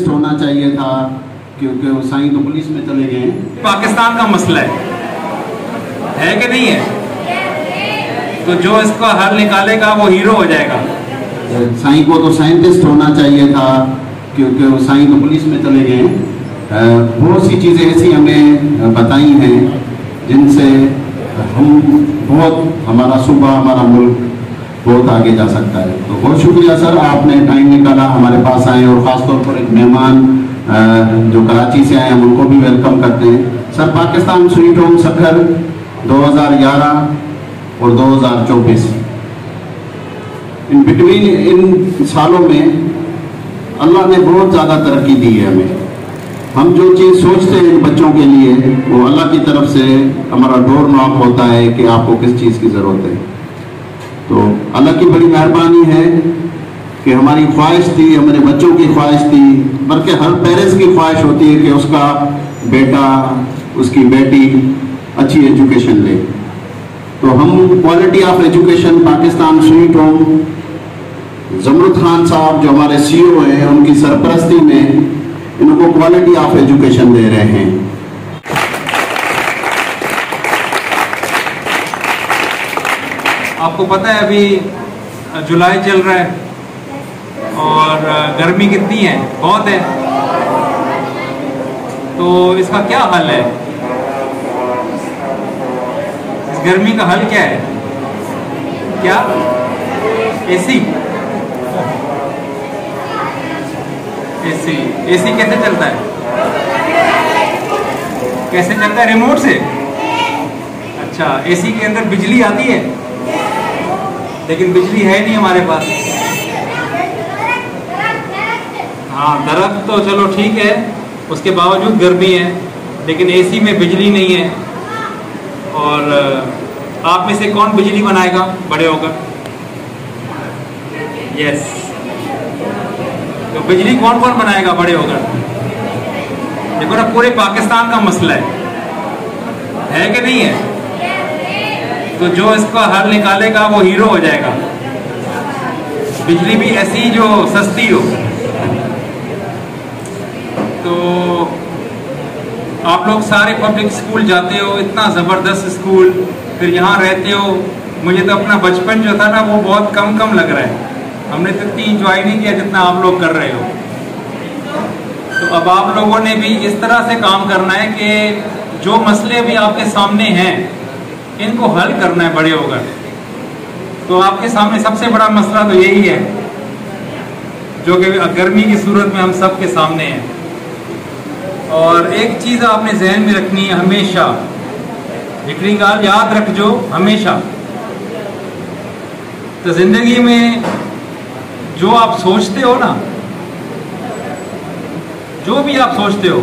होना चाहिए था क्योंकि वो साईं तो पुलिस में चले गए हैं। पाकिस्तान का मसला है कि नहीं है? तो जो इसका हल निकालेगा वो हीरो हो जाएगा। साईं को तो साइंटिस्ट होना चाहिए था क्योंकि वो साईं तो पुलिस में चले गए हैं। बहुत सी चीज़ें ऐसी हमें बताई हैं जिनसे हम हमारा सूबा, हमारा मुल्क बहुत आगे जा सकता है। तो बहुत शुक्रिया सर, आपने टाइम निकाला, हमारे पास आए, और ख़ासतौर पर एक मेहमान जो कराची से आए हम उनको भी वेलकम करते हैं। सर, पाकिस्तान स्वीट होम सफर 2011 और 2024 इन बिटवीन, इन सालों में अल्लाह ने बहुत ज़्यादा तरक्की दी है हमें। हम जो चीज़ सोचते हैं इन बच्चों के लिए, वो अल्लाह की तरफ से हमारा डोर नॉक होता है कि आपको किस चीज़ की ज़रूरत है। तो अल्लाह की बड़ी मेहरबानी है कि हमारी ख्वाहिश थी, हमारे बच्चों की ख्वाहिश थी, बल्कि हर पेरेंट्स की ख्वाहिश होती है कि उसका बेटा, उसकी बेटी अच्छी एजुकेशन ले। तो हम quality of education Pakistan sweet home, Jamrud Khan साहब जो हमारे CEO हैं, उनकी सरपरस्ती में इनको क्वालिटी ऑफ एजुकेशन दे रहे हैं। आपको पता है अभी जुलाई चल रहा है और गर्मी कितनी है, बहुत है। तो इसका क्या हल है? इस गर्मी का हल क्या है? क्या? एसी। एसी कैसे चलता है? कैसे चलता है? रिमोट से। अच्छा, एसी के अंदर बिजली आती है, लेकिन बिजली है नहीं हमारे पास। हाँ, दरख्त तो चलो ठीक है, उसके बावजूद गर्मी है, लेकिन एसी में बिजली नहीं है। और आप में से कौन बिजली बनाएगा बड़े होकर? यस। तो बिजली कौन कौन बनाएगा बड़े होकर? देखो ना, पूरे पाकिस्तान का मसला है कि नहीं है? तो जो इसका हल निकालेगा वो हीरो हो जाएगा। बिजली भी ऐसी जो सस्ती हो। तो आप लोग सारे पब्लिक स्कूल जाते हो, इतना ज़बरदस्त स्कूल, फिर यहाँ रहते हो। मुझे तो अपना बचपन जो था ना वो बहुत कम लग रहा है। हमने तो इतनी इंजॉय नहीं किया जितना आप लोग कर रहे हो। तो अब आप लोगों ने भी इस तरह से काम करना है कि जो मसले भी आपके सामने हैं इनको हल करना है बड़े होकर। तो आपके सामने सबसे बड़ा मसला तो यही है जो कि गर्मी की सूरत में हम सब के सामने है। और एक चीज़ आपने जहन में रखनी है हमेशा, हिकड़ी गाल याद रखजो हमेशा। तो जिंदगी में जो आप सोचते हो ना, जो भी आप सोचते हो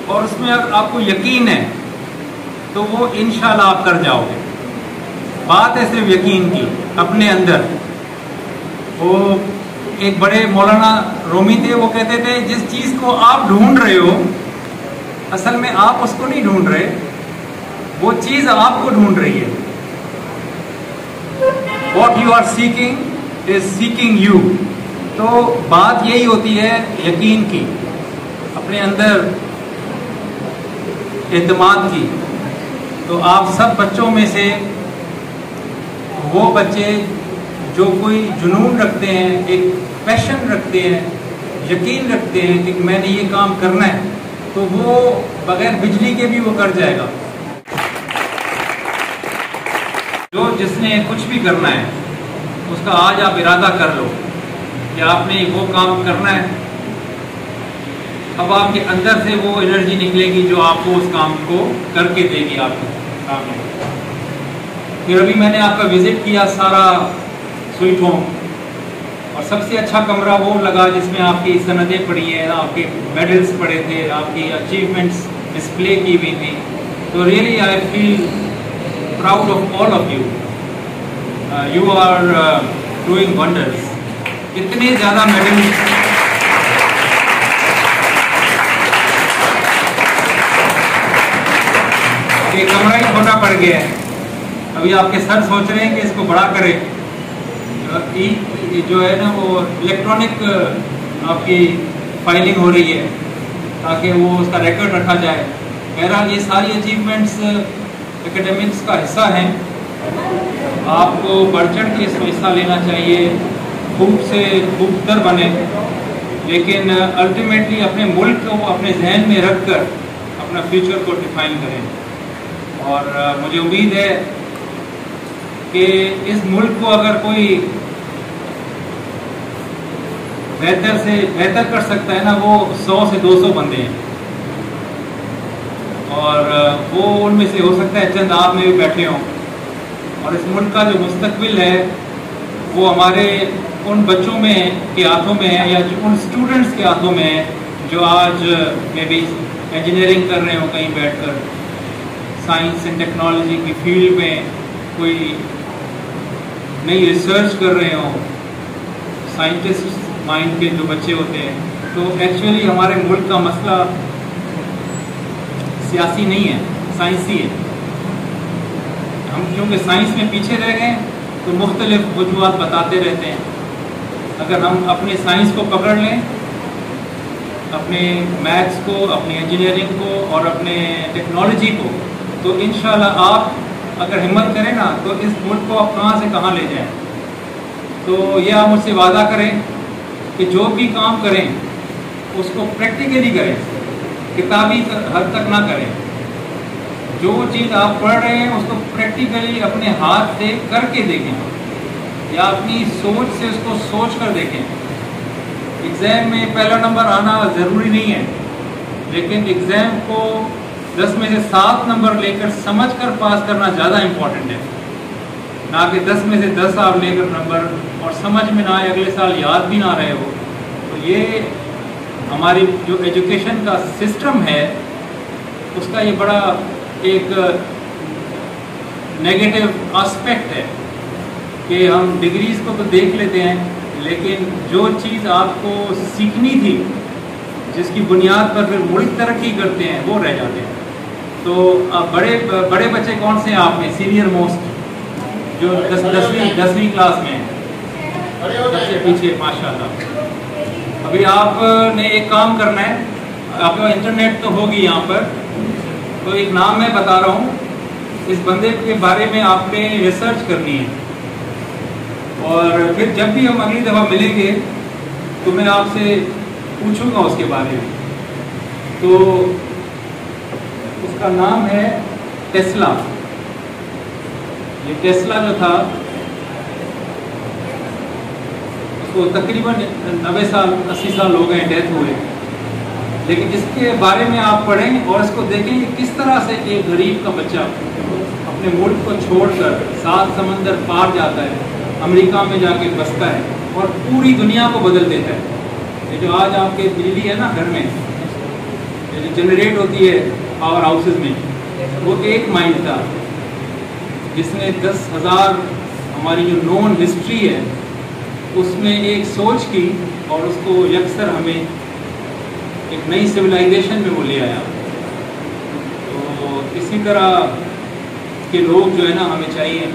और उसमें अगर आपको यकीन है तो वो इंशाल्लाह आप कर जाओगे। बात है सिर्फ यकीन की अपने अंदर। वो एक बड़े मौलाना रूमी थे, वो कहते थे जिस चीज़ को आप ढूंढ रहे हो असल में आप उसको नहीं ढूंढ रहे, वो चीज़ आपको ढूंढ रही है। What you are seeking is seeking you। तो बात यही होती है यकीन की, अपने अंदर एतमाद की। तो आप सब बच्चों में से वो बच्चे जो कोई जुनून रखते हैं, एक पैशन रखते हैं, यकीन रखते हैं कि मैंने ये काम करना है, तो वो बगैर बिजली के भी वो कर जाएगा। जो जिसने कुछ भी करना है उसका आज आप इरादा कर लो कि आपने वो काम करना है। अब आपके अंदर से वो एनर्जी निकलेगी जो आपको उस काम को करके देगी आपके सामने। फिर अभी मैंने आपका विजिट किया सारा स्वीट होम, और सबसे अच्छा कमरा वो लगा जिसमें आपकी सनदें पड़ी हैं, आपके मेडल्स पड़े थे, आपकी अचीवमेंट्स डिस्प्ले की हुई थी। तो really I feel proud of all of you. You are doing wonders. इतने ज़्यादा मेडल्स, ये कमरा ही छोटा पड़ गया है। अभी आपके सर सोच रहे हैं कि इसको बड़ा करें, जो है ना वो इलेक्ट्रॉनिक आपकी फाइलिंग हो रही है ताकि वो उसका रिकॉर्ड रखा जाए। बहरहाल ये सारी अचीवमेंट्स एकेडमिक्स का हिस्सा हैं, आपको बढ़ चढ़ के इसमें हिस्सा लेना चाहिए, खूब से खूबतर बने, लेकिन अल्टीमेटली अपने मुल्क को अपने जहन में रख कर अपना फ्यूचर को डिफाइन करें। और मुझे उम्मीद है कि इस मुल्क को अगर कोई बेहतर से बेहतर कर सकता है ना, वो 100 से 200 बंदे हैं, और वो उनमें से हो सकता है चंद आप में भी बैठे हों। और इस मुल्क का जो मुस्तकबिल है वो हमारे उन बच्चों में के हाथों में है, या उन स्टूडेंट्स के हाथों में है जो आज मे बी इंजीनियरिंग कर रहे हो कहीं बैठकर, साइंस एंड टेक्नोलॉजी की फील्ड में कोई नई रिसर्च कर रहे हो, साइंटिस्ट माइंड के जो बच्चे होते हैं। तो एक्चुअली हमारे मुल्क का मसला सियासी नहीं है, साइंसी है। हम क्योंकि साइंस में पीछे रह गए तो मुख्तलिफ वजूहात बताते रहते हैं। अगर हम अपने साइंस को पकड़ लें, अपने मैथ्स को, अपनी इंजीनियरिंग को और अपने टेक्नोलॉजी को, तो इंशाल्लाह आप अगर हिम्मत करें ना तो इस मुल्क को आप कहाँ से कहाँ ले जाएं। तो ये आप मुझसे वादा करें कि जो भी काम करें उसको प्रैक्टिकली करें, किताबी हद तक ना करें। जो चीज़ आप पढ़ रहे हैं उसको प्रैक्टिकली अपने हाथ से करके देखें, या अपनी सोच से उसको सोच कर देखें। एग्ज़ाम में पहला नंबर आना ज़रूरी नहीं है, लेकिन एग्ज़ाम को 10 में से 7 नंबर लेकर समझ कर पास करना ज़्यादा इम्पोर्टेंट है, ना कि 10 में से 10 आप लेकर नंबर और समझ में ना आए, अगले साल याद भी ना रहे हो। तो ये हमारी जो एजुकेशन का सिस्टम है उसका ये बड़ा एक नेगेटिव एस्पेक्ट है कि हम डिग्रीज़ को तो देख लेते हैं, लेकिन जो चीज़ आपको सीखनी थी, जिसकी बुनियाद पर फिर मुल्क तरक्की करते हैं, वो रह जाते हैं। तो बड़े बच्चे कौन से हैं आप में सीनियर मोस्ट, जो 10वीं क्लास में हैं, सबसे पीछे माशाल्लाह। अभी आपने एक काम करना है, आपके पास इंटरनेट तो होगी यहाँ पर, तो एक नाम मैं बता रहा हूँ, इस बंदे के बारे में आपने रिसर्च करनी है, और फिर जब भी हम अगली दफ़ा मिलेंगे तो मैं आपसे पूछूंगा उसके बारे में। तो उसका नाम है टेस्ला। ये टेस्ला जो था उसको तकरीबन 90 साल 80 साल हो गए डेथ हुए, लेकिन इसके बारे में आप पढ़ें और इसको देखें कि किस तरह से एक गरीब का बच्चा अपने मुल्क को छोड़कर 7 समंदर पार जाता है, अमेरिका में जाके बसता है और पूरी दुनिया को बदल देता है। ये जो आज आपके बिजली है ना घर में, ये जो जनरेट होती है पावर हाउसेस में, वो एक माइंड था जिसने 10,000 हमारी जो नॉन हिस्ट्री है उसमें एक सोच की और उसको यकसर हमें एक नई सिविलाइजेशन में वो ले आया। तो इसी तरह के लोग जो है ना हमें चाहिए।